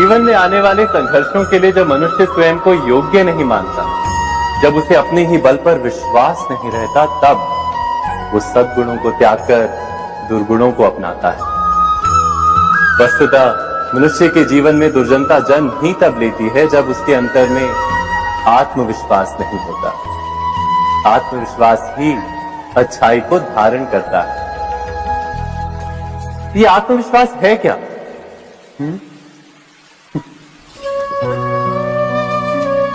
जीवन में आने वाले संघर्षों के लिए जब मनुष्य स्वयं को योग्य नहीं मानता, जब उसे अपने ही बल पर विश्वास नहीं रहता, तब वो सद्गुणों को त्याग कर दुर्गुणों को अपनाता है। वस्तुतः मनुष्य के जीवन में दुर्जनता जन्म ही तब लेती है जब उसके अंतर में आत्मविश्वास नहीं होता। आत्मविश्वास ही अच्छाई को धारण करता है। ये आत्मविश्वास है क्या?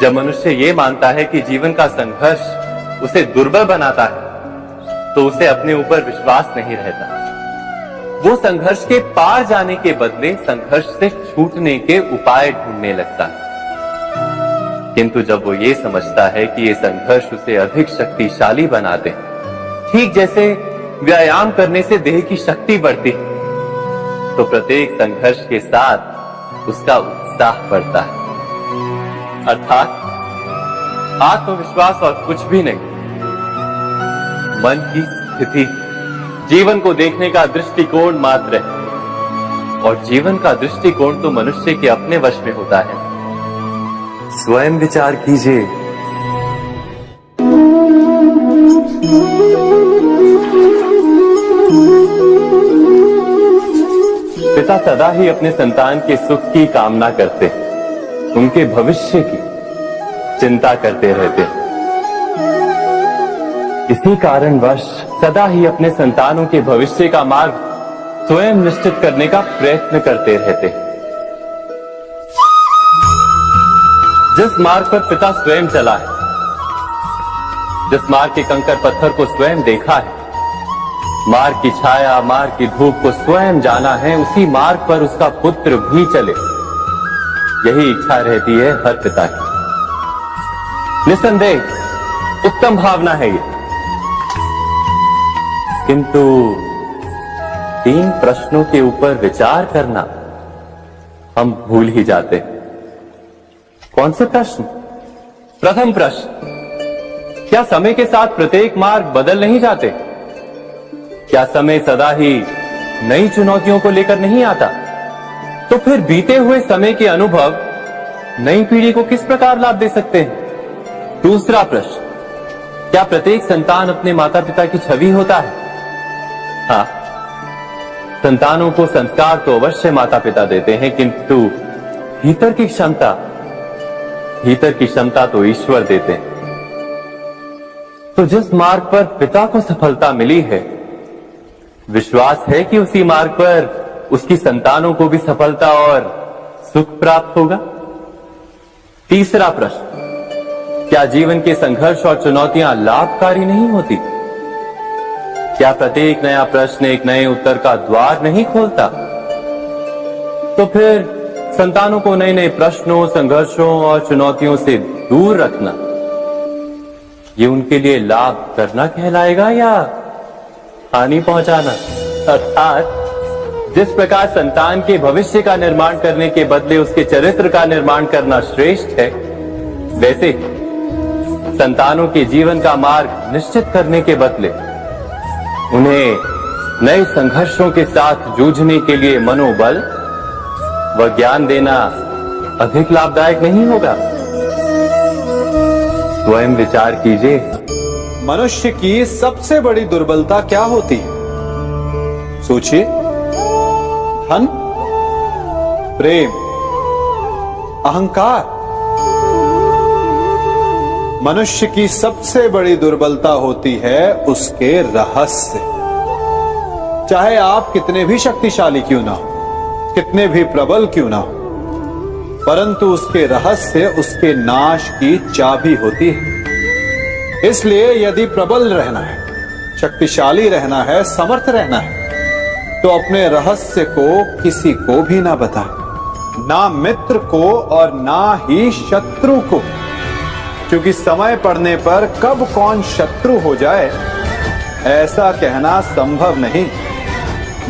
जब मनुष्य ये मानता है कि जीवन का संघर्ष उसे दुर्बल बनाता है, तो उसे अपने ऊपर विश्वास नहीं रहता। वो संघर्ष के पार जाने के बदले संघर्ष से छूटने के उपाय ढूंढने लगता है। किंतु जब वो ये समझता है कि ये संघर्ष उसे अधिक शक्तिशाली बनाते हैं, ठीक जैसे व्यायाम करने से देह की शक्ति बढ़ती है, तो प्रत्येक संघर्ष के साथ उसका उत्साह बढ़ता है। अर्थात आत्मविश्वास और कुछ भी नहीं, मन की स्थिति, जीवन को देखने का दृष्टिकोण मात्र है। और जीवन का दृष्टिकोण तो मनुष्य के अपने वश में होता है। स्वयं विचार कीजिए। पिता सदा ही अपने संतान के सुख की कामना करते, उनके भविष्य की चिंता करते रहते। इसी कारणवश सदा ही अपने संतानों के भविष्य का मार्ग स्वयं निश्चित करने का प्रयत्न करते रहते। जिस मार्ग पर पिता स्वयं चला है, जिस मार्ग के कंकर पत्थर को स्वयं देखा है, मार्ग की छाया, मार्ग की धूप को स्वयं जाना है, उसी मार्ग पर उसका पुत्र भी चले, यही इच्छा रहती है हर पिता की। निस्संदेह उत्तम भावना है ये। किंतु 3 प्रश्नों के ऊपर विचार करना हम भूल ही जाते। कौन से प्रश्न? प्रथम प्रश्न, क्या समय के साथ प्रत्येक मार्ग बदल नहीं जाते? क्या समय सदा ही नई चुनौतियों को लेकर नहीं आता? तो फिर बीते हुए समय के अनुभव नई पीढ़ी को किस प्रकार लाभ दे सकते हैं? दूसरा प्रश्न, क्या प्रत्येक संतान अपने माता पिता की छवि होता है? हाँ, संतानों को संस्कार तो अवश्य माता पिता देते हैं, किंतु भीतर की क्षमता तो ईश्वर देते हैं। तो जिस मार्ग पर पिता को सफलता मिली है, विश्वास है कि उसी मार्ग पर उसकी संतानों को भी सफलता और सुख प्राप्त होगा। तीसरा प्रश्न, क्या जीवन के संघर्ष और चुनौतियां लाभकारी नहीं होती? क्या प्रत्येक नया प्रश्न एक नए उत्तर का द्वार नहीं खोलता? तो फिर संतानों को नए नए प्रश्नों, संघर्षों और चुनौतियों से दूर रखना, ये उनके लिए लाभ करना कहलाएगा या हानि पहुंचाना? अर्थात जिस प्रकार संतान के भविष्य का निर्माण करने के बदले उसके चरित्र का निर्माण करना श्रेष्ठ है, वैसे संतानों के जीवन का मार्ग निश्चित करने के बदले उन्हें नए संघर्षों के साथ जूझने के लिए मनोबल व ज्ञान देना अधिक लाभदायक नहीं होगा? स्वयं विचार कीजिए। मनुष्य की सबसे बड़ी दुर्बलता क्या होती है? सोचिए। धन, प्रेम, अहंकार। मनुष्य की सबसे बड़ी दुर्बलता होती है उसके रहस्य। चाहे आप कितने भी शक्तिशाली क्यों ना हो, कितने भी प्रबल क्यों ना हो, परंतु उसके रहस्य उसके नाश की चाबी होती है। इसलिए यदि प्रबल रहना है, शक्तिशाली रहना है, समर्थ रहना है, तो अपने रहस्य को किसी को भी ना बताए, ना मित्र को और ना ही शत्रु को, क्योंकि समय पड़ने पर कब कौन शत्रु हो जाए ऐसा कहना संभव नहीं।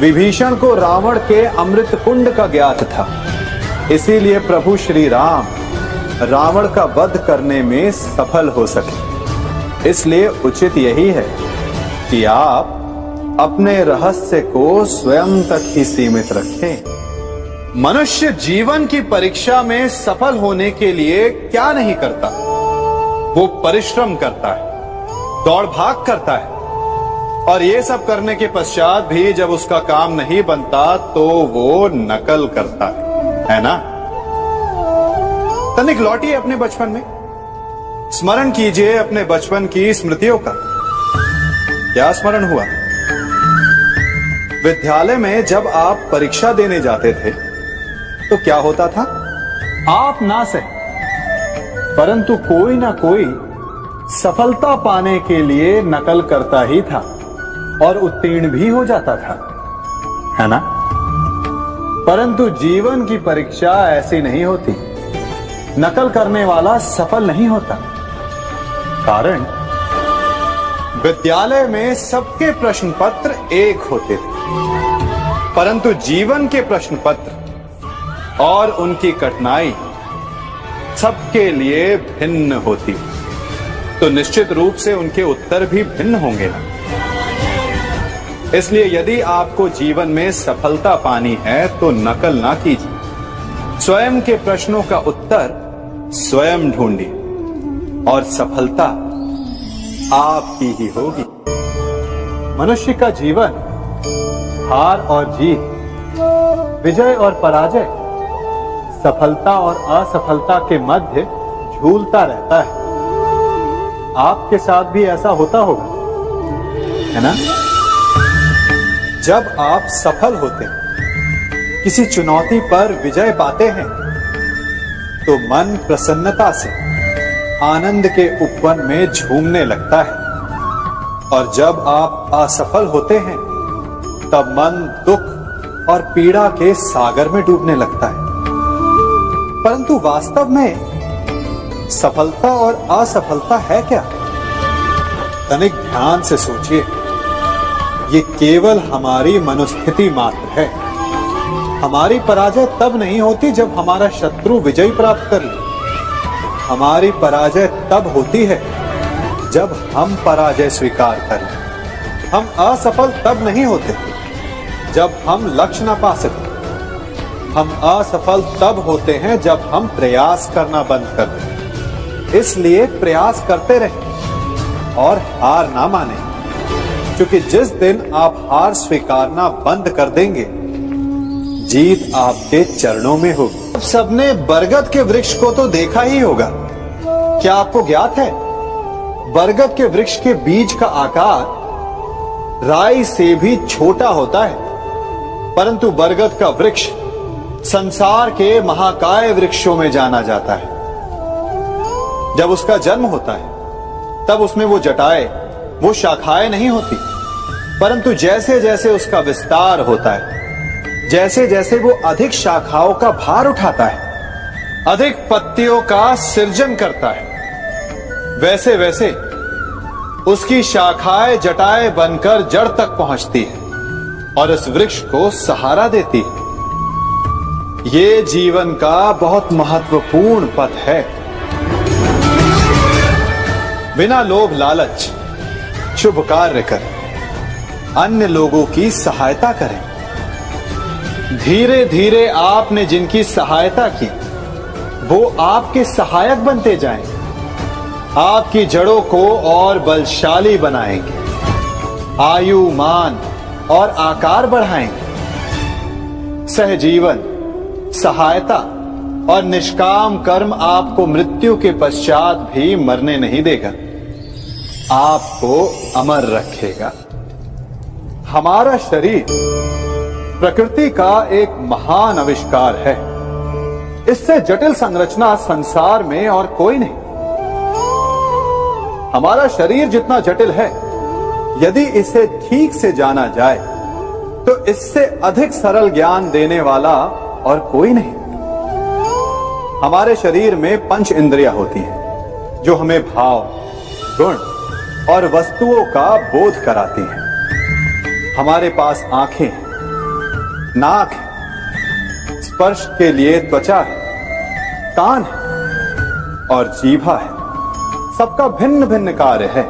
विभीषण को रावण के अमृत कुंड का ज्ञात था, इसीलिए प्रभु श्री राम रावण का वध करने में सफल हो सके। इसलिए उचित यही है कि आप अपने रहस्य को स्वयं तक ही सीमित रखें, मनुष्य जीवन की परीक्षा में सफल होने के लिए क्या नहीं करता? वो परिश्रम करता है, दौड़ भाग करता है, और ये सब करने के पश्चात भी जब उसका काम नहीं बनता तो वो नकल करता है ना? तनिक लौटिए अपने बचपन में, स्मरण कीजिए अपने बचपन की स्मृतियों का। क्या स्मरण हुआ? विद्यालय में जब आप परीक्षा देने जाते थे तो क्या होता था? आप ना सही, परंतु कोई ना कोई सफलता पाने के लिए नकल करता ही था और उत्तीर्ण भी हो जाता था, है ना? परंतु जीवन की परीक्षा ऐसी नहीं होती। नकल करने वाला सफल नहीं होता। कारण विद्यालय में सबके प्रश्न पत्र एक होते थे, परंतु जीवन के प्रश्न पत्र और उनकी कठिनाई सबके लिए भिन्न होती, तो निश्चित रूप से उनके उत्तर भी भिन्न होंगे ना। इसलिए यदि आपको जीवन में सफलता पानी है तो नकल ना कीजिए, स्वयं के प्रश्नों का उत्तर स्वयं ढूंढिए और सफलता आपकी ही होगी। मनुष्य का जीवन हार और जीत, विजय और पराजय, सफलता और असफलता के मध्य झूलता रहता है। आपके साथ भी ऐसा होता होगा, है ना? जब आप सफल होते हैं, किसी चुनौती पर विजय पाते हैं, तो मन प्रसन्नता से आनंद के उपवन में झूमने लगता है, और जब आप असफल होते हैं तब मन दुख और पीड़ा के सागर में डूबने लगता है। परंतु वास्तव में सफलता और असफलता है क्या? तनिक ध्यान से सोचिए। ये केवल हमारी मनोस्थिति मात्र है। हमारी पराजय तब नहीं होती जब हमारा शत्रु विजय प्राप्त कर ले। हमारी पराजय तब होती है जब हम पराजय स्वीकार करें। हम असफल तब नहीं होते जब हम लक्ष्य ना पा सके। हम असफल तब होते हैं जब हम प्रयास करना बंद कर दें। इसलिए प्रयास करते रहें और हार ना माने, क्योंकि जिस दिन आप हार स्वीकारना बंद कर देंगे, जीत आपके चरणों में होगी। सबने बरगद के वृक्ष को तो देखा ही होगा। क्या आपको ज्ञात है, बरगद के वृक्ष के बीज का आकार राई से भी छोटा होता है, परंतु बरगद का वृक्ष संसार के महाकाय वृक्षों में जाना जाता है। जब उसका जन्म होता है तब उसमें वो जटाएं, वो शाखाएं नहीं होती, परंतु जैसे जैसे उसका विस्तार होता है, जैसे जैसे वो अधिक शाखाओं का भार उठाता है, अधिक पत्तियों का सृजन करता है, वैसे वैसे उसकी शाखाएं जटाएं बनकर जड़ तक पहुंचती है और इस वृक्ष को सहारा देती है। ये जीवन का बहुत महत्वपूर्ण पथ है। बिना लोभ लालच शुभ कार्य करें, अन्य लोगों की सहायता करें। धीरे धीरे आपने जिनकी सहायता की वो आपके सहायक बनते जाएं, आपकी जड़ों को और बलशाली बनाएंगे, आयु मान और आकार बढ़ाएंगे। सहजीवन, सहायता और निष्काम कर्म आपको मृत्यु के पश्चात भी मरने नहीं देगा, आपको अमर रखेगा। हमारा शरीर प्रकृति का एक महान आविष्कार है। इससे जटिल संरचना संसार में और कोई नहीं। हमारा शरीर जितना जटिल है, यदि इसे ठीक से जाना जाए तो इससे अधिक सरल ज्ञान देने वाला और कोई नहीं। हमारे शरीर में 5 इंद्रियां होती हैं जो हमें भाव, गुण और वस्तुओं का बोध कराती हैं। हमारे पास आंखें हैं, नाक है, स्पर्श के लिए त्वचा है, कान है और जीभा है। सबका भिन्न भिन्न कार्य है।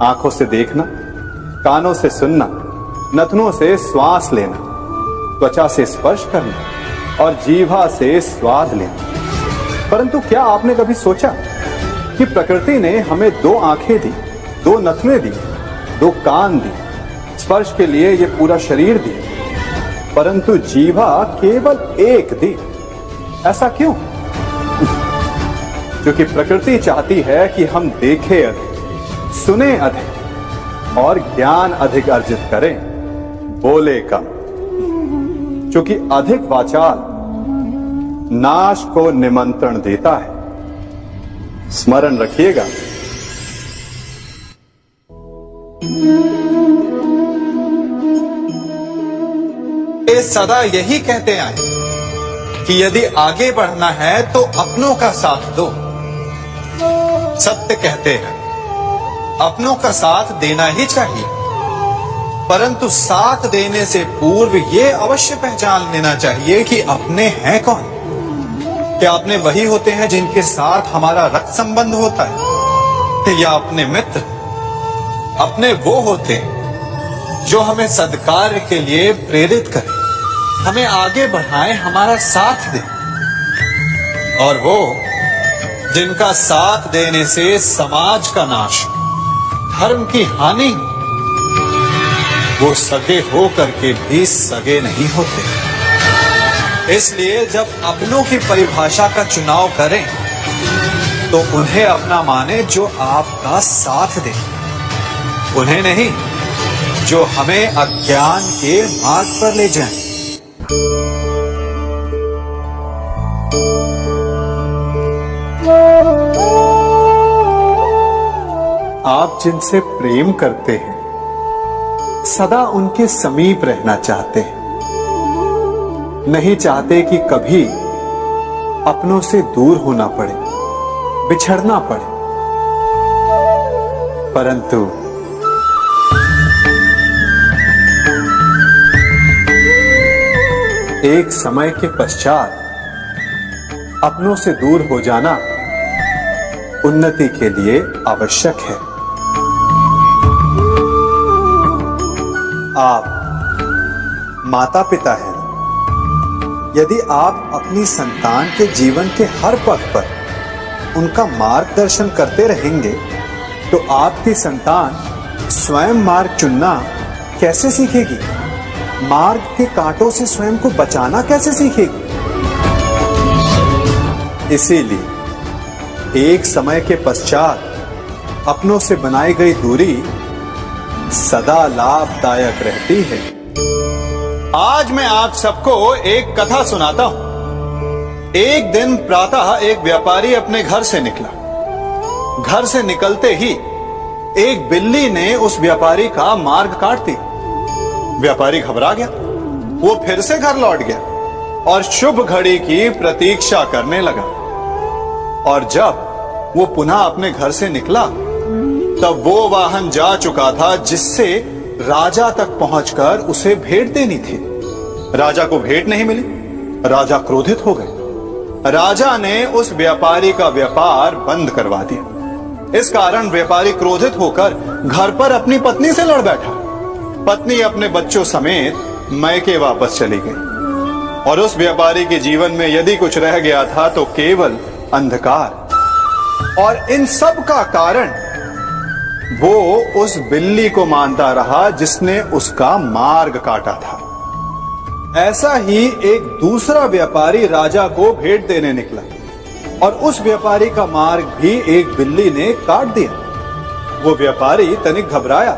आंखों से देखना, कानों से सुनना, नथनों से श्वास लेना, त्वचा से स्पर्श करना और जीवा से स्वाद लेना। परंतु क्या आपने कभी सोचा कि प्रकृति ने हमें 2 आंखें दी, 2 नथुने दी, 2 कान दी, स्पर्श के लिए ये पूरा शरीर दिया, परंतु जीवा केवल 1 दी। ऐसा क्यों? क्योंकि प्रकृति चाहती है कि हम देखें अधिक, सुने अधिक और ज्ञान अधिक अर्जित करें, बोले कम। क्योंकि अधिक वाचाल नाश को निमंत्रण देता है। स्मरण रखिएगा। ये सदा यही कहते आए कि यदि आगे बढ़ना है तो अपनों का साथ दो। सत्य कहते हैं, अपनों का साथ देना ही चाहिए, परंतु साथ देने से पूर्व ये अवश्य पहचान लेना चाहिए कि अपने हैं कौन। क्या अपने वही होते हैं जिनके साथ हमारा रक्त संबंध होता है, या अपने मित्र? अपने वो होते हैं जो हमें सद्कार्य के लिए प्रेरित करें, हमें आगे बढ़ाएं, हमारा साथ दें। और वो जिनका साथ देने से समाज का नाश, धर्म की हानि, वो सगे हो करके भी सगे नहीं होते। इसलिए जब अपनों की परिभाषा का चुनाव करें तो उन्हें अपना माने जो आपका साथ दे, उन्हें नहीं जो हमें अज्ञान के मार्ग पर ले जाएं। आप जिनसे प्रेम करते हैं सदा उनके समीप रहना चाहते हैं, नहीं चाहते कि कभी अपनों से दूर होना पड़े, बिछड़ना पड़े। परंतु एक समय के पश्चात अपनों से दूर हो जाना उन्नति के लिए आवश्यक है। आप माता पिता हैं। यदि आप अपनी संतान के जीवन के हर पथ पर उनका मार्गदर्शन करते रहेंगे तो आपकी संतान स्वयं मार्ग चुनना कैसे सीखेगी? मार्ग के कांटों से स्वयं को बचाना कैसे सीखेगी? इसीलिए एक समय के पश्चात अपनों से बनाई गई दूरी सदा लाभदायक रहती है। आज मैं आप सबको एक कथा सुनाता हूं। एक दिन प्रातः एक व्यापारी अपने घर से निकला। घर से निकलते ही एक बिल्ली ने उस व्यापारी का मार्ग काट दिया। व्यापारी घबरा गया। वो फिर से घर लौट गया और शुभ घड़ी की प्रतीक्षा करने लगा। और जब वो पुनः अपने घर से निकला तब वो वाहन जा चुका था जिससे राजा तक पहुंचकर उसे भेंट देनी थी। राजा को भेंट नहीं मिली। राजा क्रोधित हो गए। राजा ने उस व्यापारी का व्यापार बंद करवा दिया। इस कारण व्यापारी क्रोधित होकर घर पर अपनी पत्नी से लड़ बैठा। पत्नी अपने बच्चों समेत मैके वापस चली गई और उस व्यापारी के जीवन में यदि कुछ रह गया था तो केवल अंधकार। और इन सब का कारण वो उस बिल्ली को मानता रहा जिसने उसका मार्ग काटा था। ऐसा ही एक दूसरा व्यापारी राजा को भेंट देने निकला और उस व्यापारी का मार्ग भी एक बिल्ली ने काट दिया। वो व्यापारी तनिक घबराया,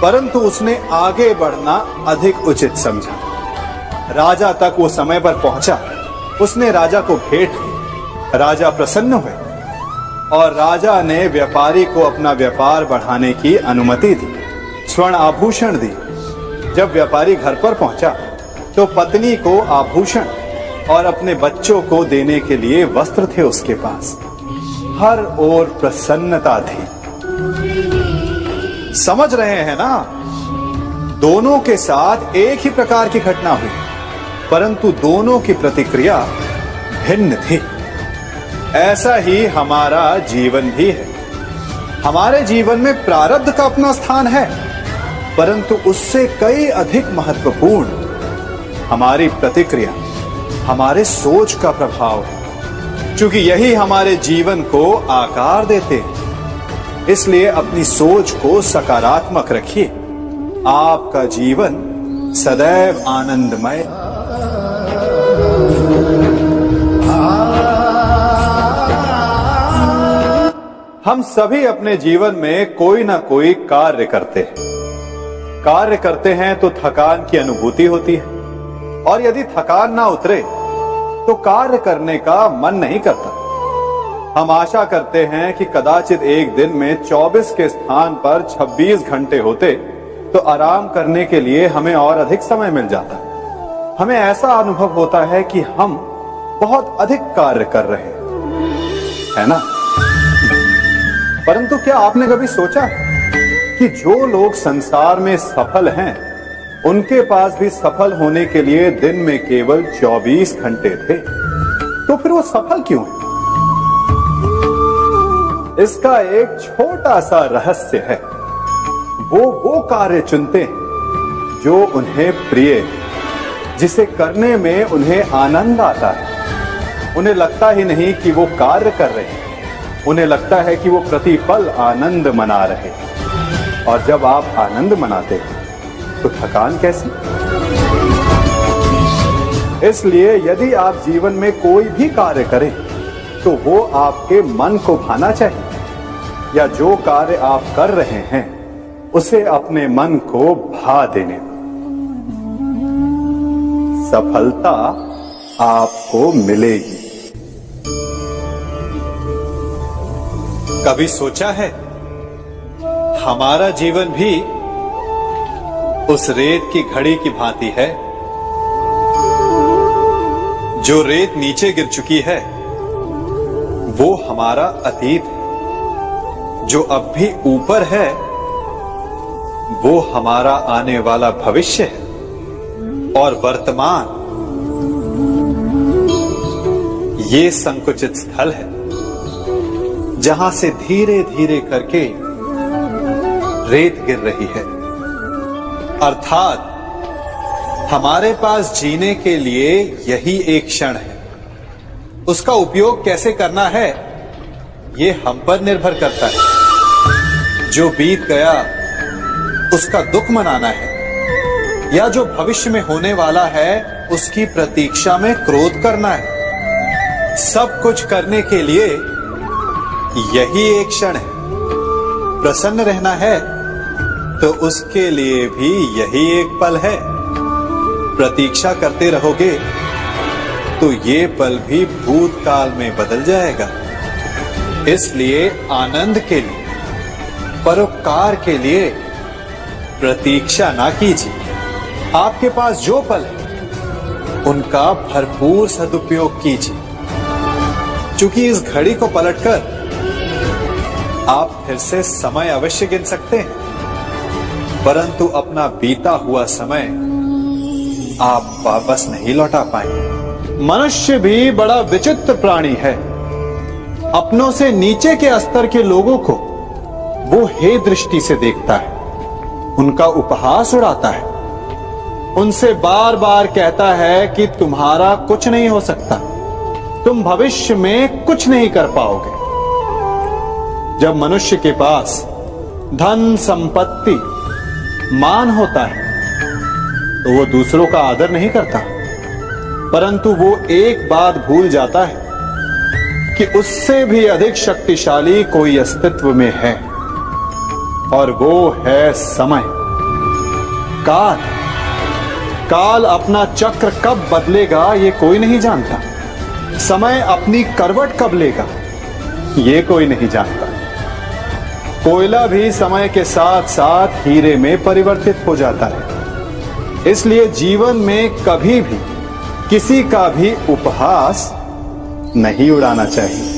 परंतु उसने आगे बढ़ना अधिक उचित समझा। राजा तक वो समय पर पहुंचा। उसने राजा को भेंट की। राजा प्रसन्न हुए और राजा ने व्यापारी को अपना व्यापार बढ़ाने की अनुमति दी, स्वर्ण आभूषण दी। जब व्यापारी घर पर पहुंचा तो पत्नी को आभूषण और अपने बच्चों को देने के लिए वस्त्र थे उसके पास। हर ओर प्रसन्नता थी। समझ रहे हैं ना? दोनों के साथ एक ही प्रकार की घटना हुई, परंतु दोनों की प्रतिक्रिया भिन्न थी। ऐसा ही हमारा जीवन भी है। हमारे जीवन में प्रारब्ध का अपना स्थान है, परंतु उससे कई अधिक महत्वपूर्ण हमारी प्रतिक्रिया, हमारे सोच का प्रभाव है, क्योंकि यही हमारे जीवन को आकार देते हैं। इसलिए अपनी सोच को सकारात्मक रखिए। आपका जीवन सदैव आनंदमय। हम सभी अपने जीवन में कोई ना कोई कार्य करते हैं। कार्य करते हैं तो थकान की अनुभूति होती है, और यदि थकान ना उतरे तो कार्य करने का मन नहीं करता। हम आशा करते हैं कि कदाचित एक दिन में 24 के स्थान पर 26 घंटे होते तो आराम करने के लिए हमें और अधिक समय मिल जाता। हमें ऐसा अनुभव होता है कि हम बहुत अधिक कार्य कर रहे हैं, है ना? परंतु क्या आपने कभी सोचा है कि जो लोग संसार में सफल हैं, उनके पास भी सफल होने के लिए दिन में केवल 24 घंटे थे, तो फिर वो सफल क्यों है? इसका एक छोटा सा रहस्य है। वो कार्य चुनते हैं जो उन्हें प्रिय है, जिसे करने में उन्हें आनंद आता है। उन्हें लगता ही नहीं कि वो कार्य कर रहे हैं, उन्हें लगता है कि वो प्रतिपल आनंद मना रहे हैं। और जब आप आनंद मनाते हैं तो थकान कैसी? इसलिए यदि आप जीवन में कोई भी कार्य करें तो वो आपके मन को भाना चाहिए, या जो कार्य आप कर रहे हैं उसे अपने मन को भा देने दो। सफलता आपको मिलेगी। कभी सोचा है हमारा जीवन भी उस रेत की घड़ी की भांति है? जो रेत नीचे गिर चुकी है वो हमारा अतीत है, जो अब भी ऊपर है वो हमारा आने वाला भविष्य है, और वर्तमान ये संकुचित स्थल है जहां से धीरे धीरे करके रेत गिर रही है। अर्थात हमारे पास जीने के लिए यही एक क्षण है। उसका उपयोग कैसे करना है ये हम पर निर्भर करता है। जो बीत गया उसका दुख मनाना है, या जो भविष्य में होने वाला है उसकी प्रतीक्षा में क्रोध करना है। सब कुछ करने के लिए यही एक क्षण है। प्रसन्न रहना है तो उसके लिए भी यही एक पल है। प्रतीक्षा करते रहोगे तो ये पल भी भूतकाल में बदल जाएगा। इसलिए आनंद के लिए, परोपकार के लिए प्रतीक्षा ना कीजिए। आपके पास जो पल है उनका भरपूर सदुपयोग कीजिए, क्योंकि इस घड़ी को पलटकर आप फिर से समय अवश्य गिन सकते हैं, परंतु अपना बीता हुआ समय आप वापस नहीं लौटा पाएंगे। मनुष्य भी बड़ा विचित्र प्राणी है। अपनों से नीचे के स्तर के लोगों को वो हे दृष्टि से देखता है, उनका उपहास उड़ाता है, उनसे बार बार कहता है कि तुम्हारा कुछ नहीं हो सकता, तुम भविष्य में कुछ नहीं कर पाओगे। जब मनुष्य के पास धन, संपत्ति, मान होता है तो वो दूसरों का आदर नहीं करता, परंतु वो एक बात भूल जाता है कि उससे भी अधिक शक्तिशाली कोई अस्तित्व में है, और वो है समय। काल काल अपना चक्र कब बदलेगा ये कोई नहीं जानता। समय अपनी करवट कब लेगा ये कोई नहीं जानता। कोयला भी समय के साथ साथ हीरे में परिवर्तित हो जाता है। इसलिए जीवन में कभी भी किसी का भी उपहास नहीं उड़ाना चाहिए।